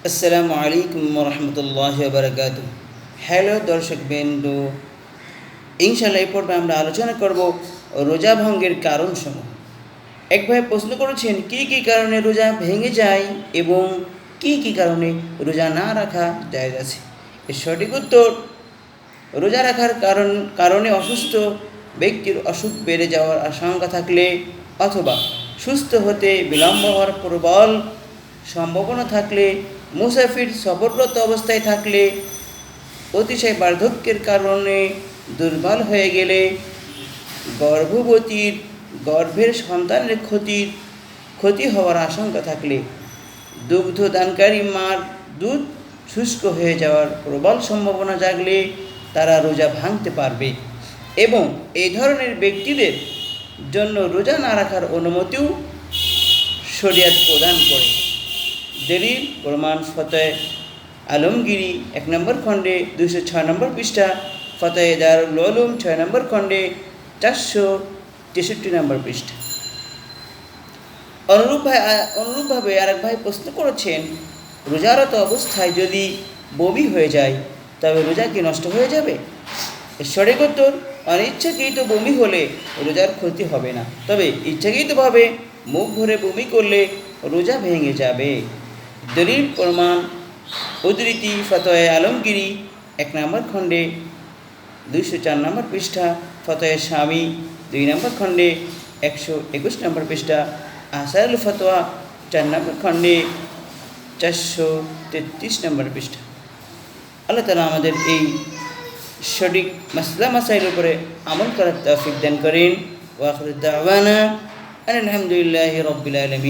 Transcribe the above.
আসসালামু আলাইকুম রহমতুল্লাহ বারকাত। হ্যালো দর্শক বিন্দু, ইনশাল্লাহ এই পর্বে আমরা আলোচনা করব রোজা ভঙ্গের কারণসমূহ। এক ভাই প্রশ্ন করেছেন কি কি কারণে রোজা ভেঙে যায় এবং কি কি কারণে রোজা না রাখা জায়েজ আছে। এর সঠিক উত্তর, রোজা রাখার কারণে অসুস্থ ব্যক্তির অসুখ বেড়ে যাওয়ার আশঙ্কা থাকলে অথবা সুস্থ হতে বিলম্ব হওয়ার প্রবল সম্ভাবনা থাকলে, মুসাফির সফররত অবস্থায় থাকলে, অতিশয় বার্ধক্যের কারণে দুর্বল হয়ে গেলে, গর্ভবতীর গর্ভের সন্তানের ক্ষতি হওয়ার আশঙ্কা থাকলে, দুগ্ধদানকারী মার দুধ শুষ্ক হয়ে যাওয়ার প্রবল সম্ভাবনা জাগলে তারা রোজা ভাঙতে পারবে এবং এই ধরনের ব্যক্তিদের জন্য রোজা না রাখার অনুমতিও শরিয়ত প্রদান করে। দলিল প্রমাণ ফতোয়া আলমগীরি 1 নম্বর খণ্ডে 206 নম্বর পৃষ্ঠা, ফতোয়া দারুল উলুম 6 নম্বর খণ্ডে 463 নম্বর পৃষ্ঠা। অনুরূপভাবে আরেক ভাই প্রশ্ন করেছেন, রোজারত অবস্থায় যদি বমি হয়ে যায় তবে রোজা কি নষ্ট হয়ে যাবে? সঠিক উত্তর, অনিচ্ছাকৃত বমি হলে রোজার ক্ষতি হবে না, তবে ইচ্ছাকৃতভাবে মুখ ভরে বমি করলে রোজা ভেঙে যাবে। দলিল প্রমাণ উদ্ধৃতি ফতোয়া আলমগীরি 1 নম্বর খণ্ডে 204 নম্বর পৃষ্ঠা, ফতোয়া স্বামী 2 নম্বর খণ্ডে 121 নম্বর পৃষ্ঠা, আসারুল ফতোয়া 4 নম্বর খণ্ডে 433 নম্বর পৃষ্ঠা। আল্লাহ তাআলা আমাদের এই সঠিক মাসলা মাসাইলের উপরে আমল করার তৌফিক দান করেন। ওয়া আখিরু দাওয়ানা আলহামদুলিল্লাহি রাব্বিল আলামিন।